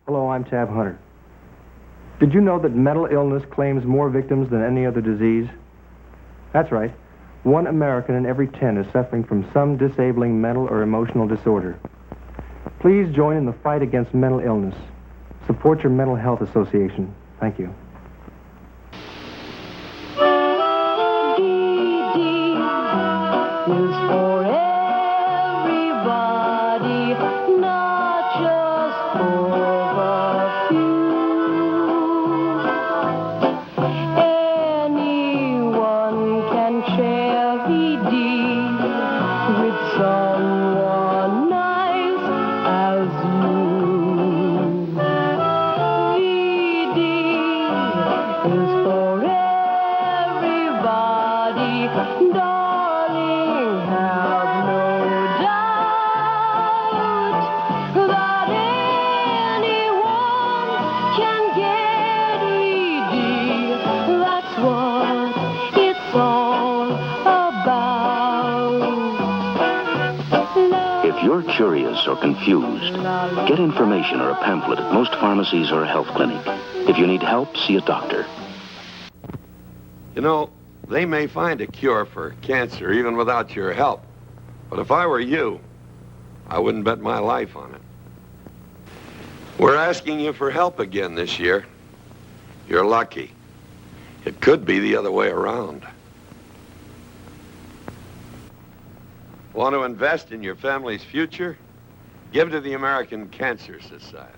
Hello, I'm Tab Hunter. Did you know that mental illness claims more victims than any other disease? That's right. 1 American in every 10 is suffering from some disabling mental or emotional disorder. Please join in the fight against mental illness. Support your mental health association. Thank you. Is for everybody, not just for the few. Anyone can share VD with someone nice as you. VD is for everybody, darling, have no doubt that anyone can get VD. That's what it's all about. If you're curious or confused, get information or a pamphlet at most pharmacies or a health clinic. If you need help, see a doctor. You know, they may find a cure for cancer even without your help. But if I were you, I wouldn't bet my life on it. We're asking you for help again this year. You're lucky. It could be the other way around. Want to invest in your family's future? Give to the American Cancer Society.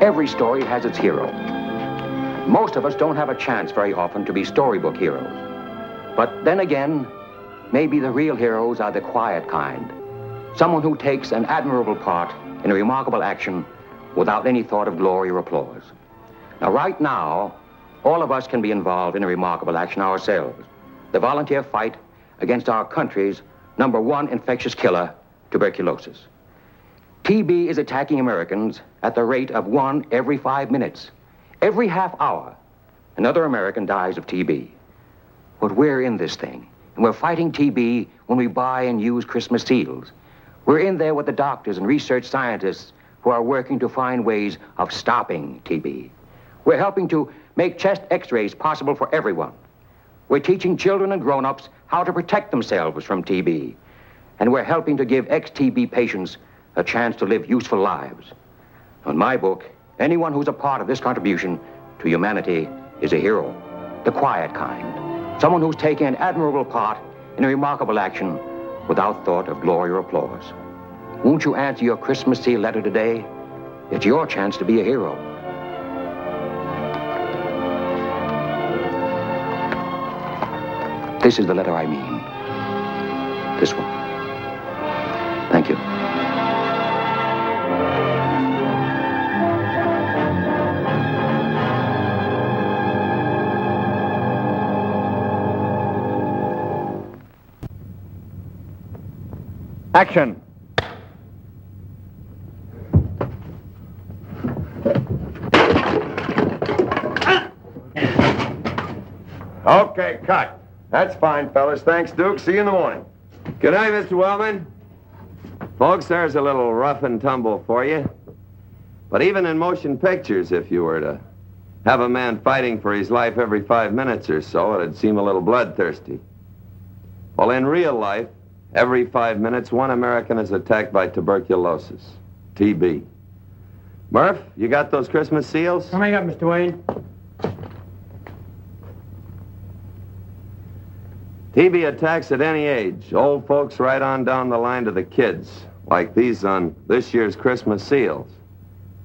Every story has its hero. Most of us don't have a chance very often to be storybook heroes. But then again, maybe the real heroes are the quiet kind. Someone who takes an admirable part in a remarkable action without any thought of glory or applause. Now, right now, all of us can be involved in a remarkable action ourselves. The volunteer fight against our country's #1 infectious killer, tuberculosis. TB is attacking Americans at the rate of 1 every 5 minutes. Every half hour, another American dies of TB. But we're in this thing, and we're fighting TB when we buy and use Christmas seals. We're in there with the doctors and research scientists who are working to find ways of stopping TB. We're helping to make chest x-rays possible for everyone. We're teaching children and grown-ups how to protect themselves from TB. And we're helping to give ex-TB patients a chance to live useful lives. In my book, anyone who's a part of this contribution to humanity is a hero, the quiet kind. Someone who's taken an admirable part in a remarkable action without thought of glory or applause. Won't you answer your Christmas seal letter today? It's your chance to be a hero. This is the letter I mean. This one. Thank you. Action. Okay, cut. That's fine, fellas. Thanks, Duke. See you in the morning. Good night, Mr. Wellman. Folks, there's a little rough and tumble for you. But even in motion pictures, if you were to have a man fighting for his life every 5 minutes or so, it'd seem a little bloodthirsty. Well, in real life, every 5 minutes, 1 American is attacked by tuberculosis, TB. Murph, you got those Christmas seals? Coming up, Mr. Wayne. TB attacks at any age, old folks right on down the line to the kids, like these on this year's Christmas seals.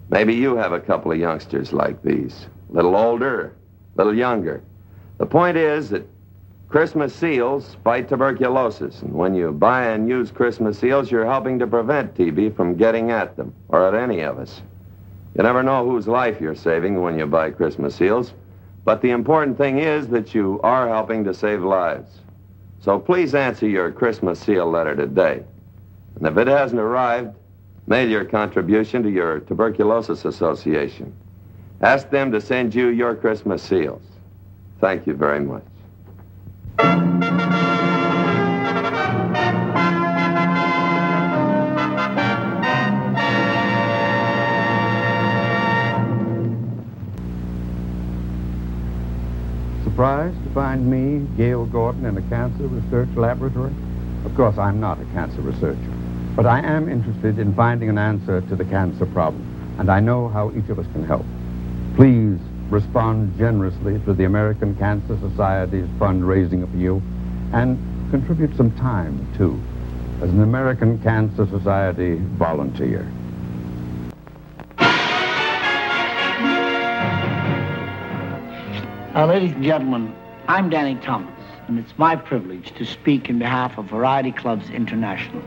Maybe you have a couple of youngsters like these, a little older, a little younger. The point is that Christmas seals fight tuberculosis, and when you buy and use Christmas seals, you're helping to prevent TB from getting at them, or at any of us. You never know whose life you're saving when you buy Christmas seals, but the important thing is that you are helping to save lives. So please answer your Christmas seal letter today. And if it hasn't arrived, mail your contribution to your Tuberculosis Association. Ask them to send you your Christmas seals. Thank you very much. Surprised to find me, Gail Gordon, in a cancer research laboratory? Of course, I'm not a cancer researcher, but I am interested in finding an answer to the cancer problem, and I know how each of us can help. Please respond generously to the American Cancer Society's fundraising appeal, and contribute some time, too, as an American Cancer Society volunteer. Ladies and gentlemen, I'm Danny Thomas, and it's my privilege to speak in behalf of Variety Clubs International.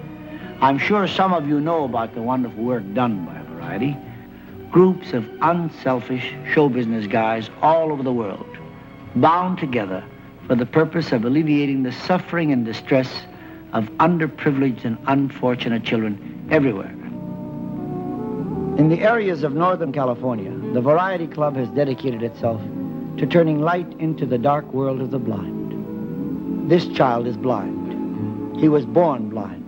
I'm sure some of you know about the wonderful work done by Variety. Groups of unselfish show business guys all over the world, bound together for the purpose of alleviating the suffering and distress of underprivileged and unfortunate children everywhere. In the areas of Northern California, the Variety Club has dedicated itself to turning light into the dark world of the blind. This child is blind. He was born blind.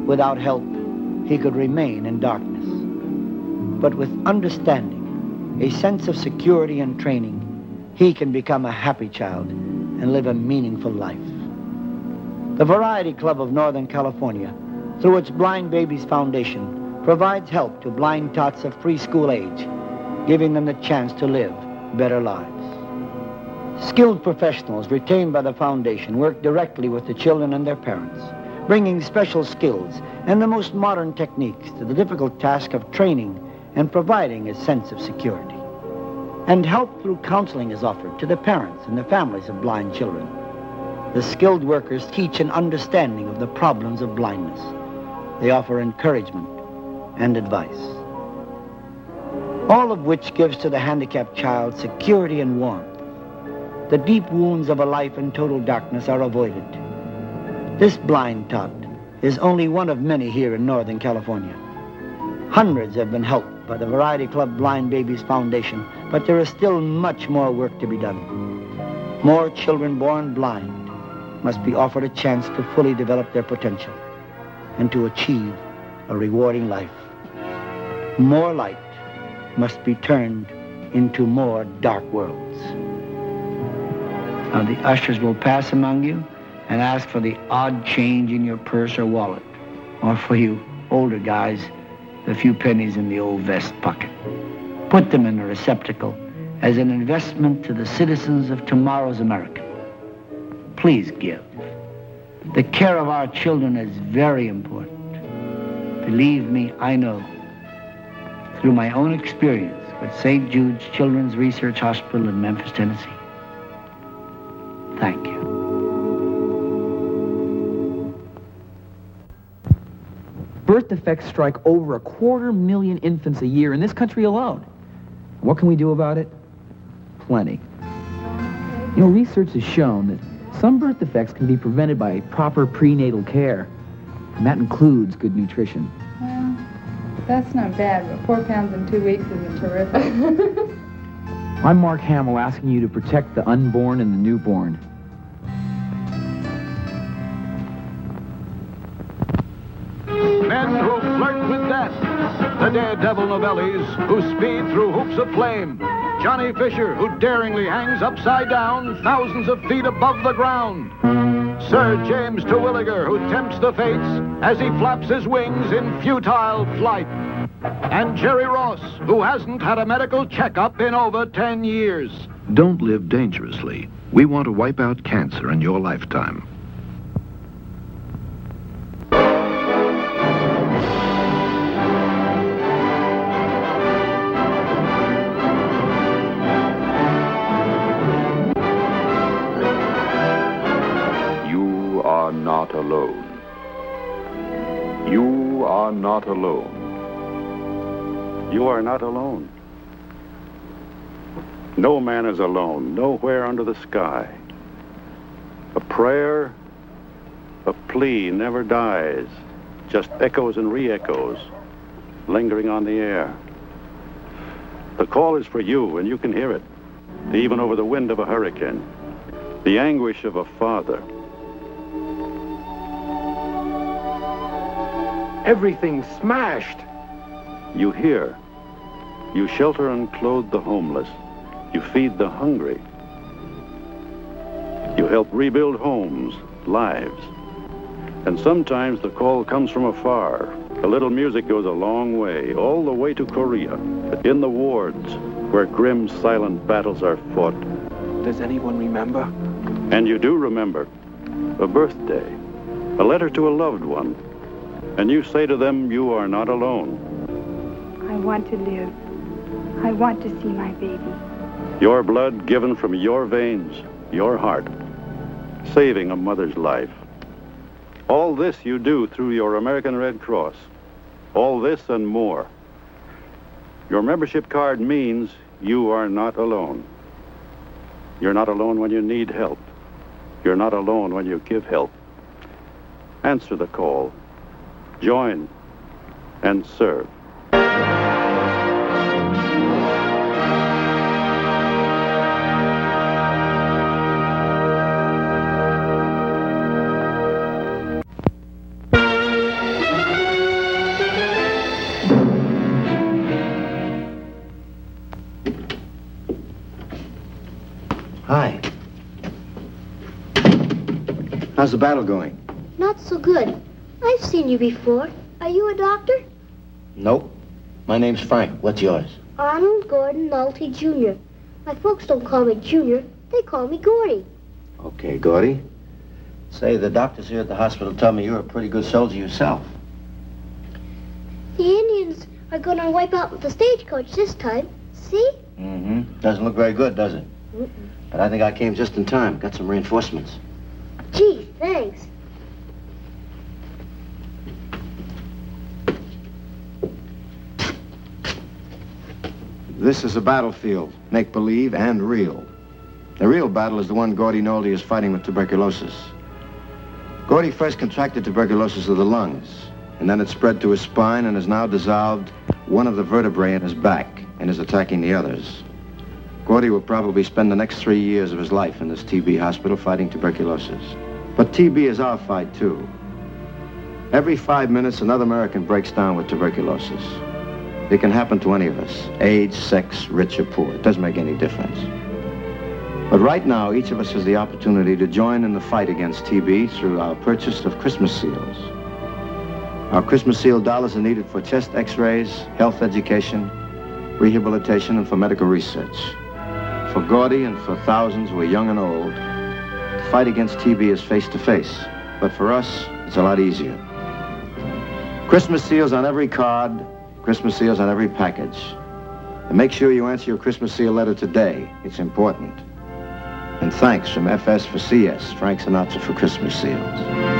Without help, he could remain in darkness. But with understanding, a sense of security and training, he can become a happy child and live a meaningful life. The Variety Club of Northern California, through its Blind Babies Foundation, provides help to blind tots of preschool age, giving them the chance to live better lives. Skilled professionals retained by the foundation work directly with the children and their parents, bringing special skills and the most modern techniques to the difficult task of training and providing a sense of security. And help through counseling is offered to the parents and the families of blind children. The skilled workers teach an understanding of the problems of blindness. They offer encouragement and advice, all of which gives to the handicapped child security and warmth. The deep wounds of a life in total darkness are avoided. This blind tot is only one of many here in Northern California. Hundreds have been helped by the Variety Club Blind Babies Foundation, but there is still much more work to be done. More children born blind must be offered a chance to fully develop their potential and to achieve a rewarding life. More light must be turned into more dark worlds. Now the ushers will pass among you and ask for the odd change in your purse or wallet, or for you older guys, the few pennies in the old vest pocket. Put them in a receptacle as an investment to the citizens of tomorrow's America. Please give. The care of our children is very important. Believe me, I know, through my own experience with St. Jude's Children's Research Hospital in Memphis, Tennessee. Thank you. Birth defects strike over 250,000 infants a year in this country alone. What can we do about it? Plenty. You know, research has shown that some birth defects can be prevented by proper prenatal care, and that includes good nutrition. Well, that's not bad, but 4 pounds in 2 weeks isn't terrific. I'm Mark Hamill, asking you to protect the unborn and the newborn. Men who flirt with death. The daredevil novellis who speed through hoops of flame. Johnny Fisher, who daringly hangs upside down thousands of feet above the ground. Sir James Terwilliger, who tempts the fates as he flaps his wings in futile flight. And Jerry Ross, who hasn't had a medical checkup in over 10 years. Don't live dangerously. We want to wipe out cancer in your lifetime. You are not alone. You are not alone. You are not alone. No man is alone, nowhere under the sky. A prayer, a plea never dies, just echoes and re-echoes, lingering on the air. The call is for you, and you can hear it. even over the wind of a hurricane. The anguish of a father. Everything's smashed. You hear. You shelter and clothe the homeless. You feed the hungry. You help rebuild homes, lives. And sometimes the call comes from afar. A little music goes a long way, all the way to Korea, in the wards, where grim, silent battles are fought. Does anyone remember? And you do remember. A birthday, a letter to a loved one. And you say to them, you are not alone. I want to live. I want to see my baby. Your blood given from your veins, your heart, saving a mother's life. All this you do through your American Red Cross. All this and more. Your membership card means you are not alone. You're not alone when you need help. You're not alone when you give help. Answer the call. Join and serve. Hi. How's the battle going? Not so good. I've seen you before. Are you a doctor? Nope. My name's Frank. What's yours? Arnold Gordon Nolte Jr. My folks don't call me Junior. They call me Gordy. Okay, Gordy. Say, the doctors here at the hospital tell me you're a pretty good soldier yourself. The Indians are going to wipe out the stagecoach this time. See? Mm-hmm. Doesn't look very good, does it? Mm-mm. But I think I came just in time. Got some reinforcements. Gee, thanks. This is a battlefield, make-believe and real. The real battle is the one Gordy Nolte is fighting with tuberculosis. Gordy first contracted tuberculosis of the lungs, and then it spread to his spine and has now dissolved one of the vertebrae in his back and is attacking the others. Gordy will probably spend the next 3 years of his life in this TB hospital fighting tuberculosis. But TB is our fight, too. Every 5 minutes, another American breaks down with tuberculosis. It can happen to any of us, age, sex, rich or poor. It doesn't make any difference. But right now, each of us has the opportunity to join in the fight against TB through our purchase of Christmas seals. Our Christmas seal dollars are needed for chest x-rays, health education, rehabilitation, and for medical research. For Gordy and for thousands who are young and old, the fight against TB is face-to-face. But for us, it's a lot easier. Christmas seals on every card, Christmas seals on every package. And make sure you answer your Christmas seal letter today. It's important. And thanks from FS for CS, Frank Sinatra for Christmas seals.